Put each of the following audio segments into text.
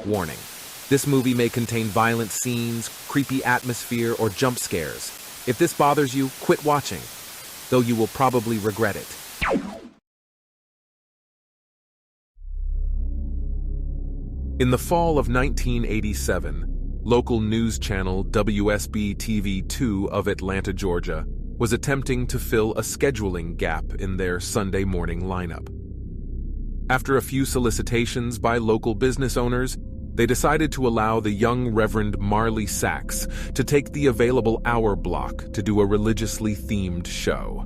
Warning: this movie may contain violent scenes, creepy atmosphere, or jump scares. If this bothers you, quit watching, though you will probably regret it. In the fall of 1987, local news channel WSB-TV2 of Atlanta, Georgia, was attempting to fill a scheduling gap in their Sunday morning lineup. After a few solicitations by local business owners, they decided to allow the young Reverend Marley Sachs to take the available hour block to do a religiously themed show.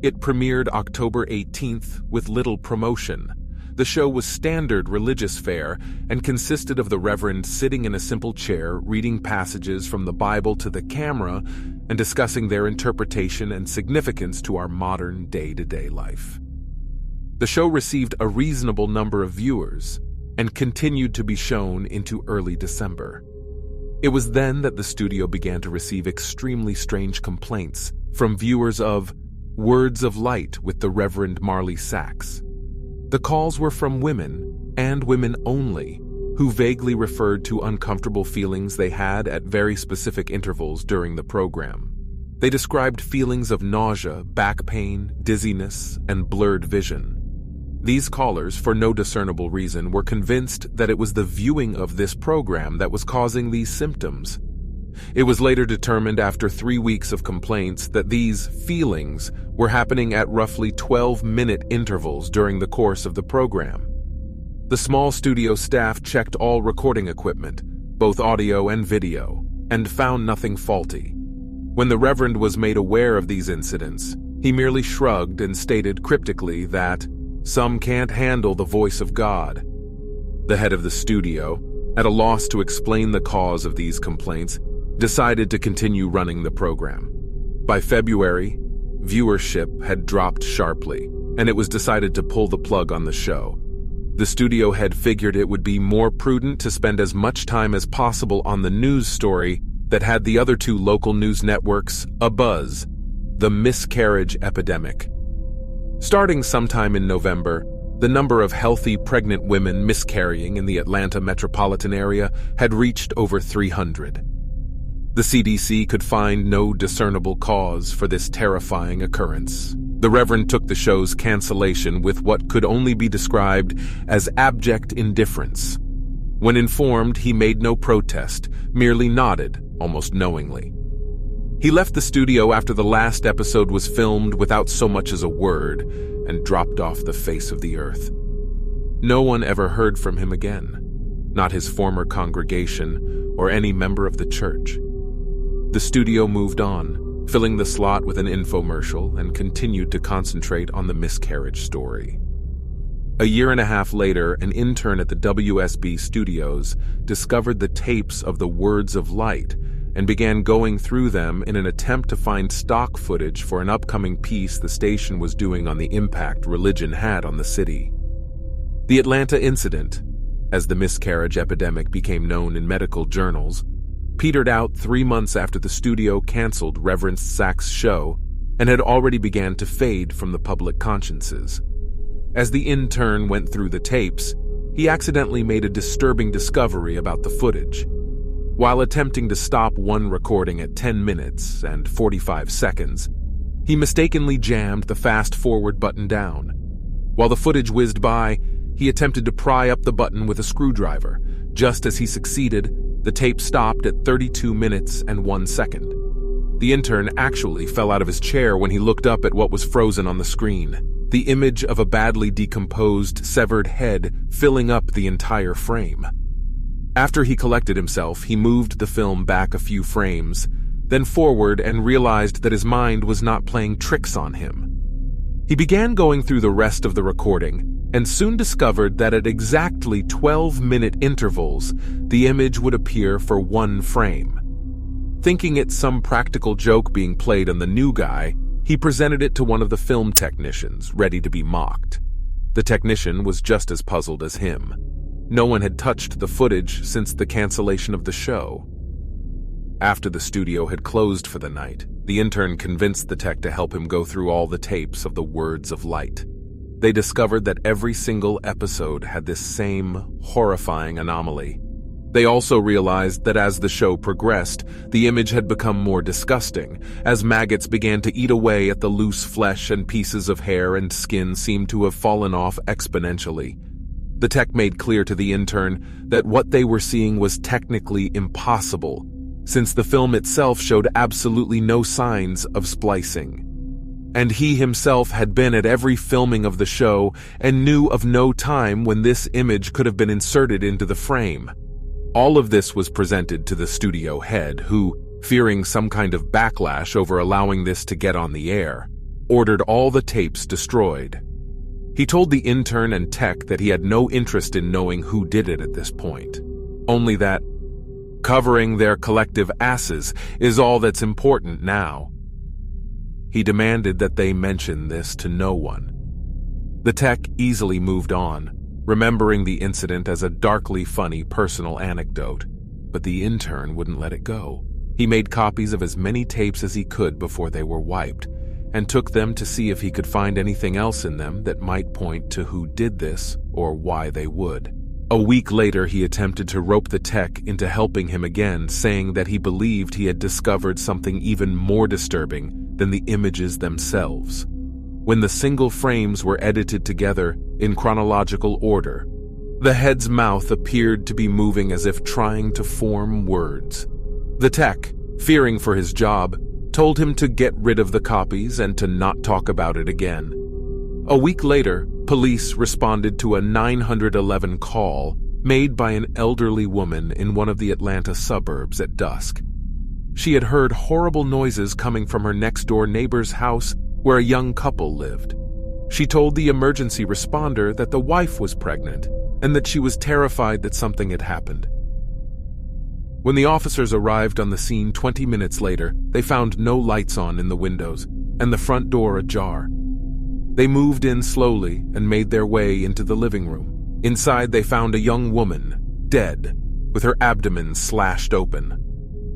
It premiered October 18th with little promotion. The show was standard religious fare and consisted of the Reverend sitting in a simple chair, reading passages from the Bible to the camera and discussing their interpretation and significance to our modern day-to-day life. The show received a reasonable number of viewers and continued to be shown into early December. It was then that the studio began to receive extremely strange complaints from viewers of Words of Light with the Reverend Marley Sachs. The calls were from women, and women only, who vaguely referred to uncomfortable feelings they had at very specific intervals during the program. They described feelings of nausea, back pain, dizziness, and blurred vision. These callers, for no discernible reason, were convinced that it was the viewing of this program that was causing these symptoms. It was later determined after 3 weeks of complaints that these feelings were happening at roughly 12-minute intervals during the course of the program. The small studio staff checked all recording equipment, both audio and video, and found nothing faulty. When the Reverend was made aware of these incidents, he merely shrugged and stated cryptically that some can't handle the voice of God. The head of the studio, at a loss to explain the cause of these complaints, decided to continue running the program. By February, viewership had dropped sharply, and it was decided to pull the plug on the show. The studio head figured it would be more prudent to spend as much time as possible on the news story that had the other two local news networks abuzz: the miscarriage epidemic. Starting sometime in November, the number of healthy pregnant women miscarrying in the Atlanta metropolitan area had reached over 300. The CDC could find no discernible cause for this terrifying occurrence. The Reverend took the show's cancellation with what could only be described as abject indifference. When informed, he made no protest, merely nodded, almost knowingly. He left the studio after the last episode was filmed without so much as a word and dropped off the face of the earth. No one ever heard from him again, not his former congregation or any member of the church. The studio moved on, filling the slot with an infomercial, and continued to concentrate on the miscarriage story. A year and a half later, an intern at the WSB studios discovered the tapes of the Words of Light and began going through them in an attempt to find stock footage for an upcoming piece the station was doing on the impact religion had on the city. The Atlanta incident, as the miscarriage epidemic became known in medical journals, petered out 3 months after the studio canceled Reverend Sachs' show and had already began to fade from the public consciences. As the intern went through the tapes, he accidentally made a disturbing discovery about the footage. While attempting to stop one recording at 10 minutes and 45 seconds, he mistakenly jammed the fast-forward button down. While the footage whizzed by, he attempted to pry up the button with a screwdriver. Just as he succeeded, the tape stopped at 32 minutes and 1 second. The intern actually fell out of his chair when he looked up at what was frozen on the screen, the image of a badly decomposed, severed head filling up the entire frame. After he collected himself, he moved the film back a few frames, then forward, and realized that his mind was not playing tricks on him. He began going through the rest of the recording and soon discovered that at exactly 12-minute intervals, the image would appear for 1 frame. Thinking it some practical joke being played on the new guy, he presented it to one of the film technicians, ready to be mocked. The technician was just as puzzled as him. No one had touched the footage since the cancellation of the show. After the studio had closed for the night, the intern convinced the tech to help him go through all the tapes of the Words of Light. they discovered that every single episode had this same horrifying anomaly. They also realized that as the show progressed, the image had become more disgusting, as maggots began to eat away at the loose flesh and pieces of hair and skin seemed to have fallen off exponentially. The tech made clear to the intern that what they were seeing was technically impossible, since the film itself showed absolutely no signs of splicing. And he himself had been at every filming of the show and knew of no time when this image could have been inserted into the frame. All of this was presented to the studio head, who, fearing some kind of backlash over allowing this to get on the air, ordered all the tapes destroyed. He told the intern and tech that he had no interest in knowing who did it at this point, only that covering their collective asses is all that's important now. He demanded that they mention this to no one. The tech easily moved on, remembering the incident as a darkly funny personal anecdote, but the intern wouldn't let it go. He made copies of as many tapes as he could before they were wiped, and took them to see if he could find anything else in them that might point to who did this or why they would. A week later, he attempted to rope the tech into helping him again, saying that he believed he had discovered something even more disturbing than the images themselves. When the single frames were edited together in chronological order, the head's mouth appeared to be moving as if trying to form words. The tech, fearing for his job, told him to get rid of the copies and to not talk about it again. A week later, police responded to a 911 call made by an elderly woman in one of the Atlanta suburbs at dusk. She had heard horrible noises coming from her next-door neighbor's house where a young couple lived. She told the emergency responder that the wife was pregnant and that she was terrified that something had happened. When the officers arrived on the scene 20 minutes later, they found no lights on in the windows and the front door ajar. They moved in slowly and made their way into the living room. Inside, they found a young woman, dead, with her abdomen slashed open.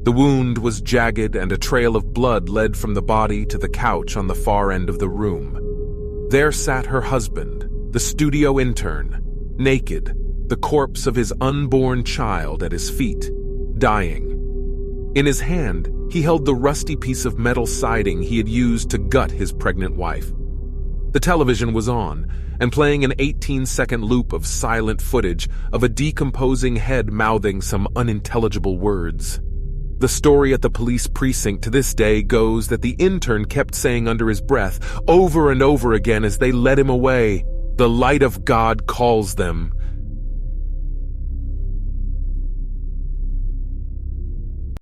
The wound was jagged and a trail of blood led from the body to the couch on the far end of the room. There sat her husband, the studio intern, naked, the corpse of his unborn child at his feet, dying. In his hand, he held the rusty piece of metal siding he had used to gut his pregnant wife. The television was on, and playing an 18-second loop of silent footage of a decomposing head mouthing some unintelligible words. The story at the police precinct to this day goes that the intern kept saying under his breath, over and over again as they led him away, "The light of God calls them.